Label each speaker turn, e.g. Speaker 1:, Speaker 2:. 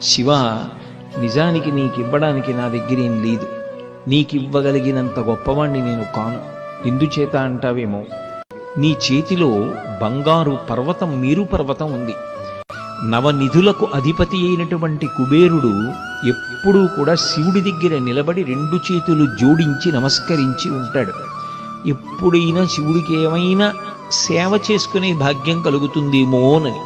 Speaker 1: శివ, నిజానికి నీకివ్వడానికి నా దగ్గరేం లేదు, నీకివ్వగలిగినంత గొప్పవాణ్ణి నేను కాను. ఎందుచేత అంటావేమో, నీ చేతిలో బంగారు పర్వతం, మేరు పర్వతం ఉంది. నవనిధులకు అధిపతి అయినటువంటి కుబేరుడు ఎప్పుడూ కూడా శివుడి దగ్గర నిలబడి 2 చేతులు జోడించి నమస్కరించి ఉంటాడు. ఎప్పుడైనా శివుడికి ఏమైనా సేవ చేసుకునే భాగ్యం కలుగుతుందేమోనని.